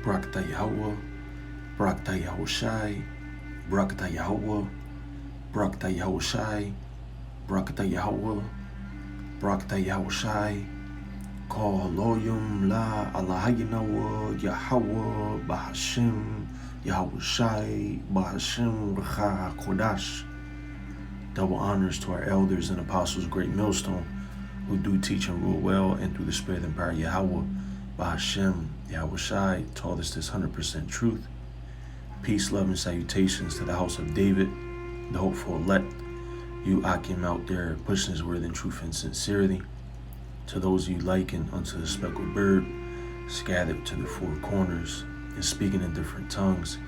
Barakatah Yahweh, Barakatah Yahushai, Barakatah Yahweh, Barakatah Yahushai, Barakatah Yahweh, Barakatah Yahushai, Call Haloyum La Allahayinawa Yahweh Bahashim Yahushai Bahashim Racha Kodash. Double honors to our elders and apostles, great millstone, who do teach and rule well, and through the spirit and power Yahweh Bahashem Yahushai taught us this 100% truth. Peace, love, and salutations to the house of David, the hopeful elect, you Akim out there pushing his word in truth and sincerity. To those you liken unto the speckled bird, scattered to the four corners, and speaking in different tongues,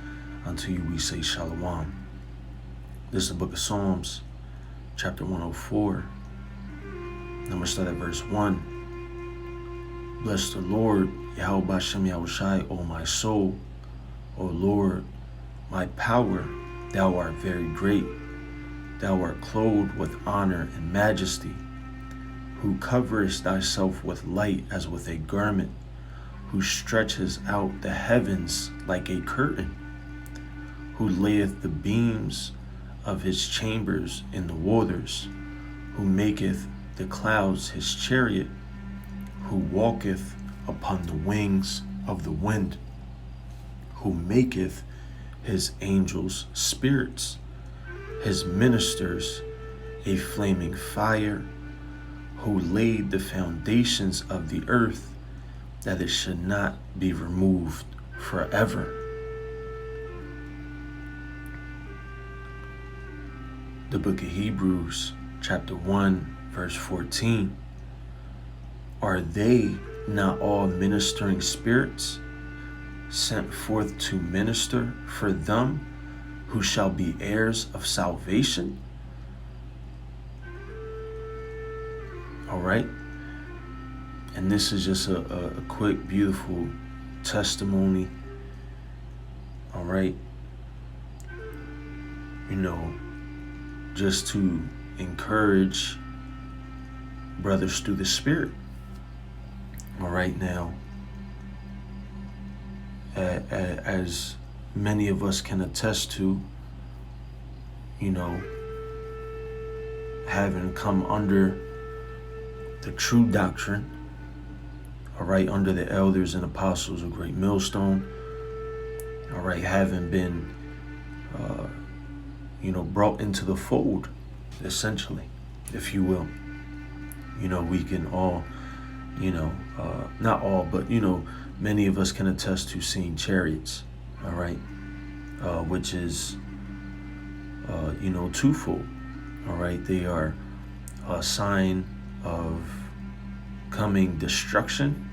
unto you we say Shalom. This is the book of Psalms, chapter 104. I'm going to start at verse 1. Bless the Lord, Yahweh Bashem Yahushai, O my soul. O Lord, my power, thou art very great. Thou art clothed with honor and majesty, who coverest thyself with light as with a garment, who stretches out the heavens like a curtain, who layeth the beams of his chambers in the waters, who maketh the clouds his chariot, who walketh upon the wings of the wind, who maketh his angels spirits, his ministers a flaming fire, who laid the foundations of the earth, that it should not be removed forever. The book of Hebrews, chapter 1, verse 14. Are they not all ministering spirits, sent forth to minister for them who shall be heirs of salvation? All right. And this is just a quick, beautiful testimony. All right. You know, just to encourage brothers through the spirit. All right. Now, as many of us can attest to, you know, having come under the true doctrine, all right, under the elders and apostles of great millstone, all right, having been, you know, brought into the fold, essentially, if you will. You know, we can all, you know, not all, but, you know, many of us can attest to seeing chariots, all right, which is, you know, twofold, all right. They are a sign of coming destruction,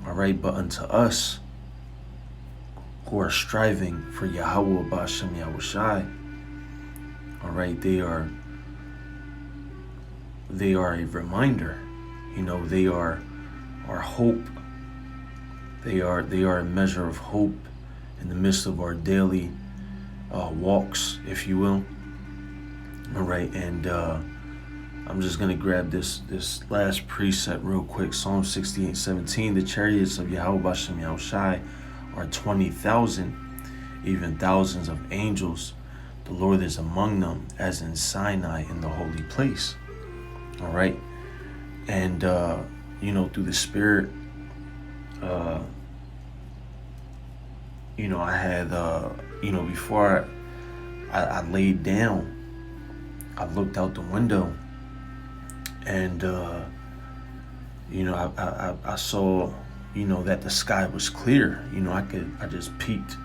all right, but unto us who are striving for Yahweh Bashem Yahushai, all right, they are a reminder, you know, they are our hope. They are a measure of hope in the midst of our daily walks, if you will. All right, and I'm just gonna grab this last precept real quick. Psalm 68:17. The chariots of Yahweh Bashem Yahushai are 20,000, even thousands of angels. The Lord is among them, as in Sinai in the holy place. All right, and you know, through the Spirit, you know, I had, you know, before I laid down, I looked out the window, and you know, I saw, you know, that the sky was clear. You know, I just peeked,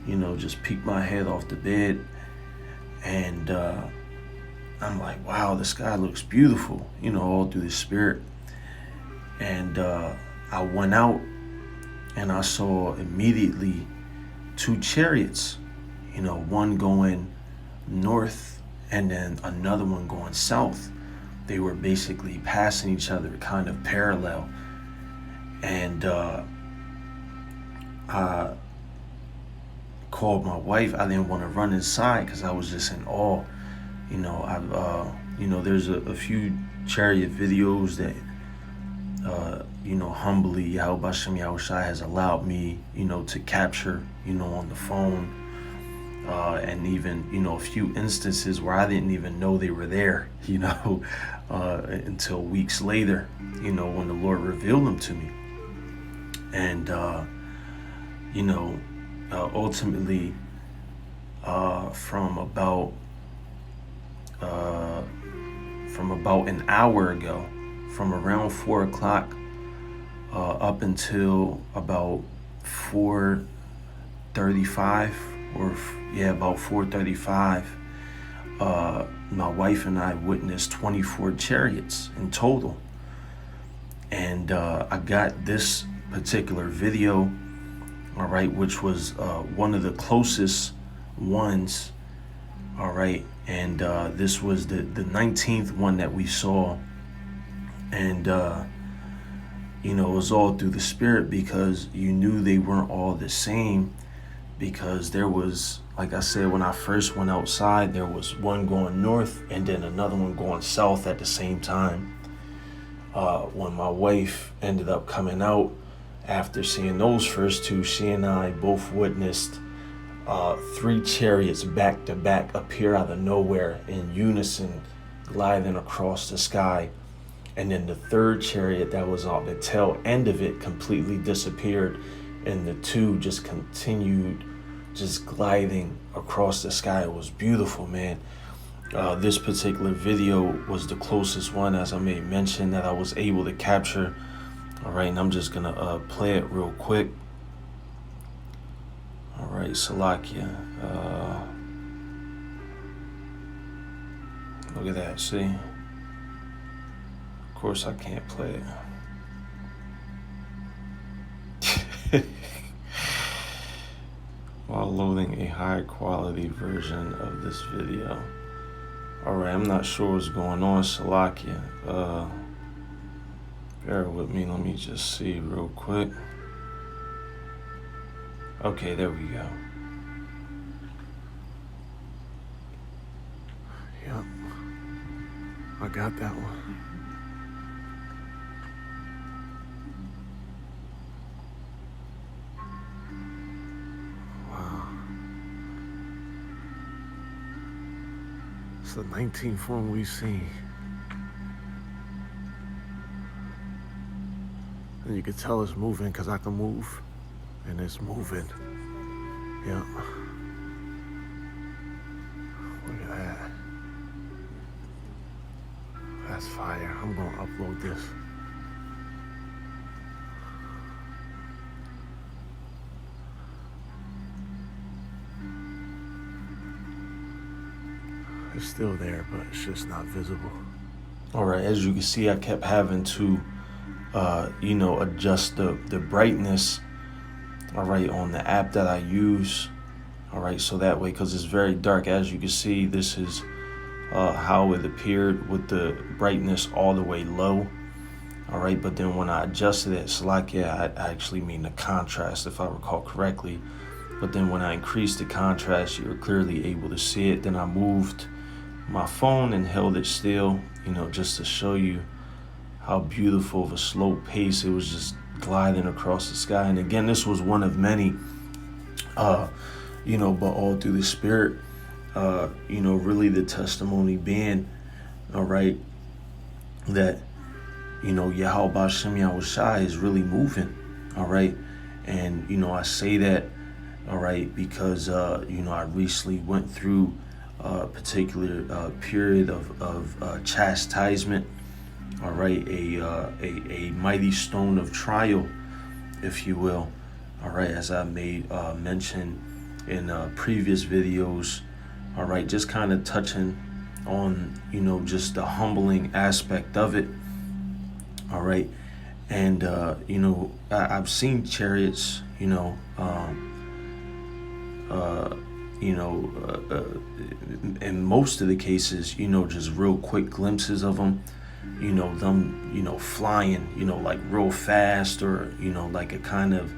you know, peeked my head off the bed, and I'm like, wow, the sky looks beautiful, you know, all through the Spirit. And I went out and I saw immediately two chariots, you know, one going north and then another one going south. They were basically passing each other, kind of parallel. And I called my wife. I didn't want to run inside because I was just in awe. You know, you know, there's a few chariot videos that humbly, Yahweh Bashem Yahushai has allowed me, to capture, on the phone, and even, a few instances where I didn't even know they were there, until weeks later, when the Lord revealed them to me. And, ultimately, from about an hour ago, from around 4 o'clock up until about 4:35, about 4:35, my wife and I witnessed 24 chariots in total. And I got this particular video, all right, which was one of the closest ones, all right, and this was the 19th one that we saw. And it was all through the Spirit, because you knew they weren't all the same, because there was, like I said, when I first went outside, there was one going north and then another one going south at the same time. When my wife ended up coming out after seeing those first two, she and I both witnessed 3 chariots back to back appear out of nowhere in unison, gliding across the sky. And then the third chariot that was on the tail end of it completely disappeared, and the 2 just continued just gliding across the sky. It was beautiful, man. This particular video was the closest one, as I may mention, that I was able to capture. All right, and I'm just gonna play it real quick. All right, Salakia. Look at that, see? Of course I can't play it. While loading a high quality version of this video. Alright, I'm not sure what's going on, Salakia. Bear with me, let me just see real quick. Okay, there we go. Yep, I got that one. Wow. It's the 19th one we've seen. And you can tell it's moving because I can move. And it's moving. Yeah. Look at that. That's fire. I'm gonna upload this. It's still there, but it's just not visible. All right, as you can see, I kept having to, adjust the brightness, all right, on the app that I use, all right, so that way, because it's very dark. As you can see, this is how it appeared with the brightness all the way low, all right, but then when I adjusted it, it's like, I actually mean the contrast, if I recall correctly, but then when I increased the contrast, you're clearly able to see it. Then I moved my phone and held it still, just to show you how beautiful of a slow pace it was, just gliding across the sky. And again, this was one of many, but all through the Spirit, really the testimony being, all right, that, Yahweh Bashem Yahushai is really moving, all right. And, I say that, all right, because, I recently went through a particular period of chastisement, all right, a mighty stone of trial, if you will, all right, as I made mention in previous videos, all right, just kind of touching on, just the humbling aspect of it, all right, and, I've seen chariots, in most of the cases, just real quick glimpses of them, them, flying, like real fast, or, like a kind of,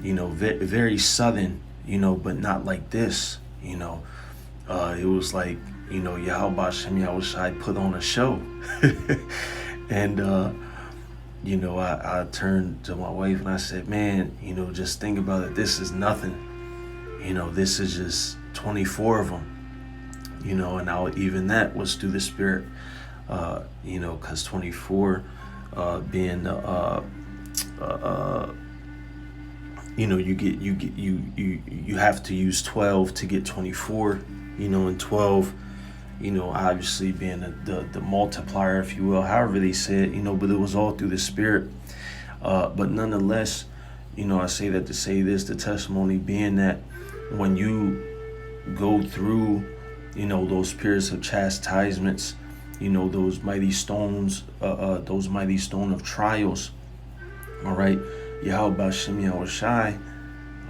very sudden, but not like this, it was like, Yahweh Bashem Yahushai put on a show. And, I turned to my wife and I said, man, just think about it. This is nothing. This is just 24 of them. And even that was through the Spirit. Because 24 being you have to use 12 to get 24. And 12. Obviously being the multiplier, if you will, however they say it. But it was all through the Spirit. But nonetheless, I say that to say this: the testimony being that when you go through, those periods of chastisements, those mighty stones, those mighty stone of trials, all right, Yahweh Shem Yahushai,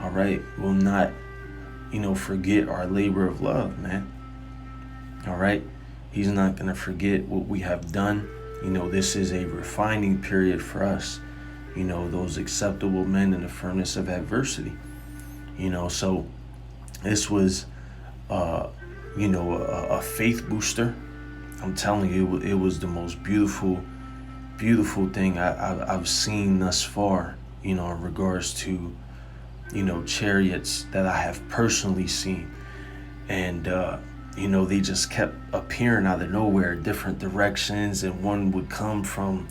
all right, will not, forget our labor of love, man. All right, he's not going to forget what we have done. This is a refining period for us, those acceptable men in the furnace of adversity. So this was, a faith booster. I'm telling you, it was the most beautiful thing I've seen thus far, in regards to, chariots that I have personally seen. And, they just kept appearing out of nowhere, different directions. And one would come from,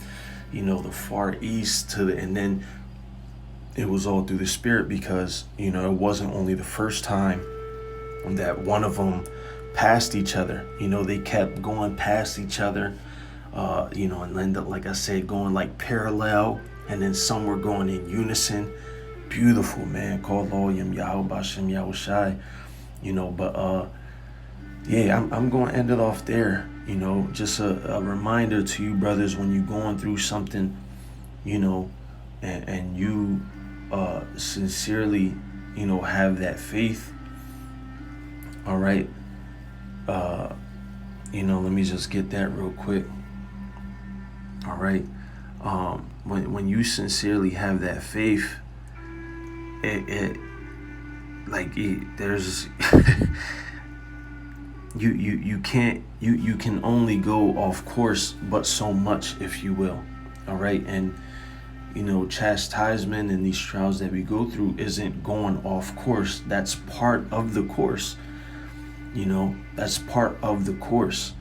the far east and then it was all through the Spirit, because, it wasn't only the first time that one of them passed each other. They kept going past each other, and then, like I said, going like parallel, and then some were going in unison. Beautiful, man. Called Loyam Yahweh Shem Yahushai. But yeah, I'm going to end it off there. Just a reminder to you, brothers, when you're going through something, and you sincerely, have that faith. All right. Let me just get that real quick. All right. When you sincerely have that faith, there's you can only go off course but so much, if you will. All right. And chastisement and these trials that we go through isn't going off course. That's part of the course. That's part of the course.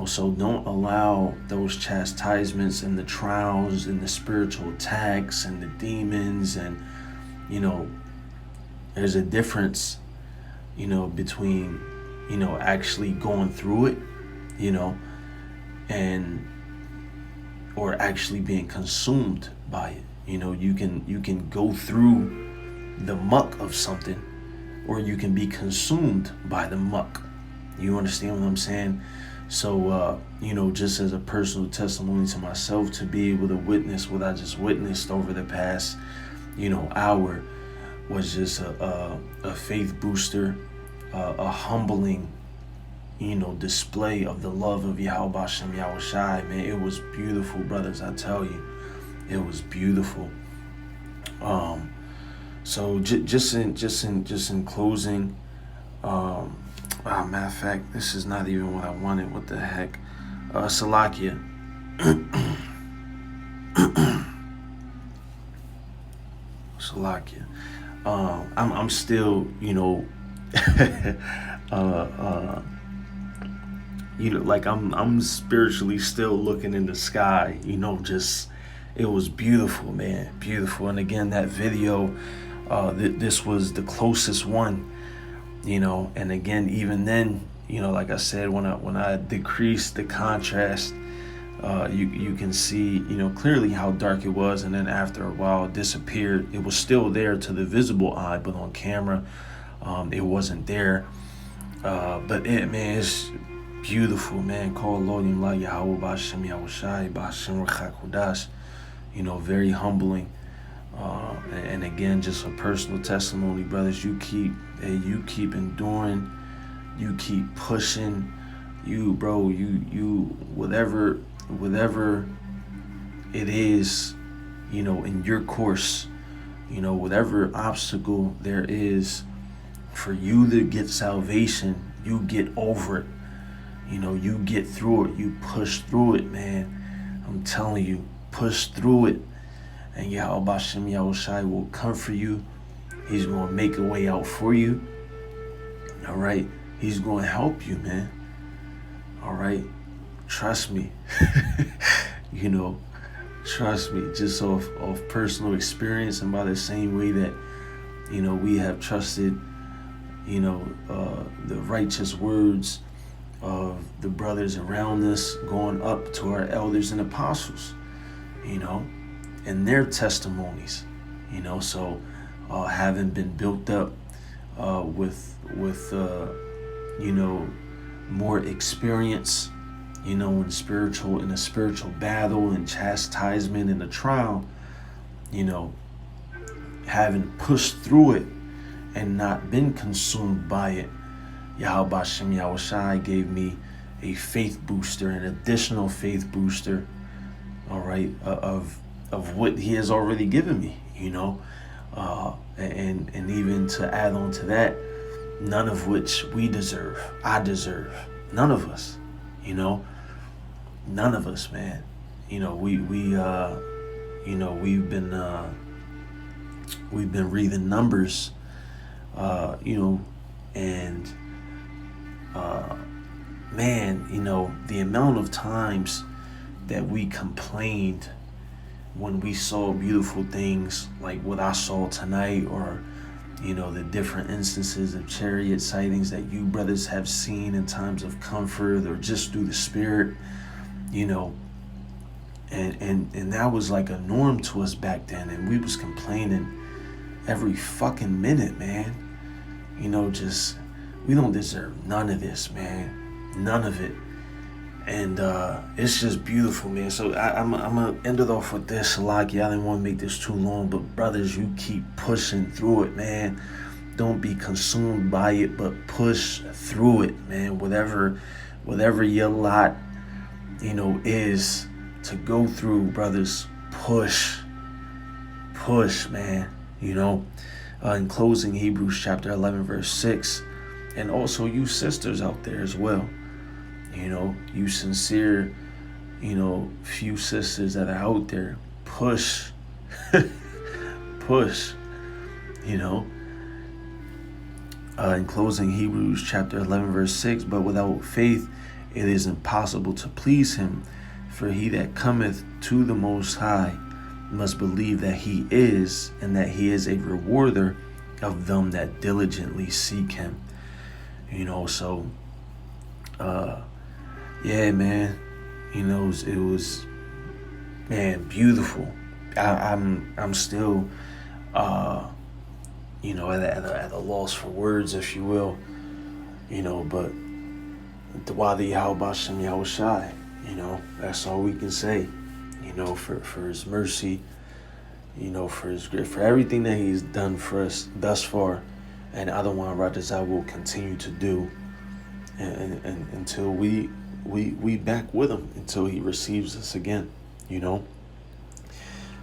So don't allow those chastisements and the trials and the spiritual attacks and the demons, and there's a difference between actually going through it, and or actually being consumed by it. You can go through the muck of something, or you can be consumed by the muck. You understand what I'm saying? So just as a personal testimony to myself, to be able to witness what I just witnessed over the past hour was just a faith booster, a humbling display of the love of Yahweh Shem Yahushai. Man, it was beautiful, brothers. I tell you, it was beautiful. So just in closing, matter of fact, this is not even what I wanted. What the heck? Salakia. Salakia. I'm still, like I'm spiritually still looking in the sky, just, it was beautiful, man, beautiful. And again, that video, this was the closest one, and again, even then, like I said, when I decreased the contrast, you can see, clearly how dark it was, and then after a while it disappeared. It was still there to the visible eye, but on camera, it wasn't there. But it's beautiful, man. Call Lodim La Yahweh Bashem Yahushai Bashem Rechakudash. Very humbling. And again, just a personal testimony, brothers. You keep enduring, you keep pushing, you whatever it is, in your course, whatever obstacle there is for you to get salvation, you get over it. You get through it, you push through it, man. I'm telling you, push through it. And Yahweh Bashem Yahushai will comfort you. He's going to make a way out for you. All right. He's going to help you, man. All right. Trust me. Trust me. Just off personal experience, and by the same way that, we have trusted, the righteous words of the brothers around us, going up to our elders and apostles, and their testimonies, so having been built up with more experience, in a spiritual battle and chastisement and a trial, having pushed through it and not been consumed by it, Yahweh Bashem Yahushai gave me a faith booster, an additional faith booster, all right, of what he has already given me, and even to add on to that, none of which we deserve. I deserve. None of us, none of us, man. We've been reading Numbers, and man, the amount of times that we complained when we saw beautiful things like what I saw tonight, or the different instances of chariot sightings that you brothers have seen in times of comfort or just through the spirit, and that was like a norm to us back then, and we was complaining every fucking minute, man. Just we don't deserve none of this, man, none of it. And it's just beautiful, man. So I'm gonna end it off with this. Like, I didn't want to make this too long, but brothers, you keep pushing through it, man. Don't be consumed by it, but push through it, man. Whatever your lot, is to go through, brothers. Push, man. In closing, Hebrews chapter 11, verse 6, and also you sisters out there as well. You sincere, few sisters that are out there, push, in closing, Hebrews chapter 11, verse 6, but without faith it is impossible to please him, for he that cometh to the Most High must believe that he is, and that he is a rewarder of them that diligently seek him. So yeah, man, it was man, beautiful. I'm still at a loss for words, if you will, but the Wadi Yahweh Bashem Yahushai, that's all we can say, for his mercy, for his grace, for everything that he's done for us thus far, and Adonai Radazah will continue to do, and until we back with him, until he receives us again,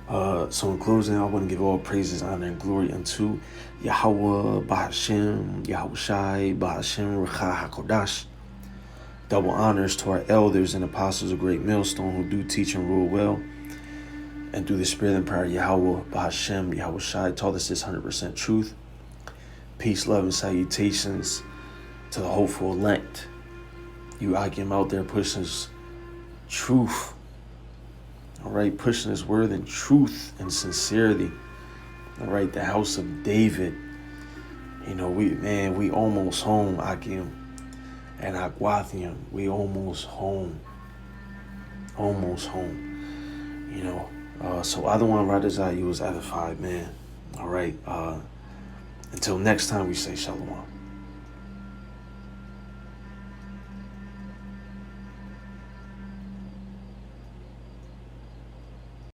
So in closing, I want to give all praises, honor, and glory unto Yahweh Bahashem, Yahushai Bahashem Recha HaKodash. Double honors to our elders and apostles of Great Millstone who do teach and rule well. And through the spirit and power of Yahweh Bahashem, Yahushai taught us this 100% truth. Peace, love, and salutations to the hopeful elect. You Akim out there pushing his truth. All right, pushing his word in truth and sincerity. All right, the house of David. We almost home, Akim and Akwathium. We almost home. Almost home. So I don't want to Radazai, you was edified, man. All right. Until next time, we say shalom.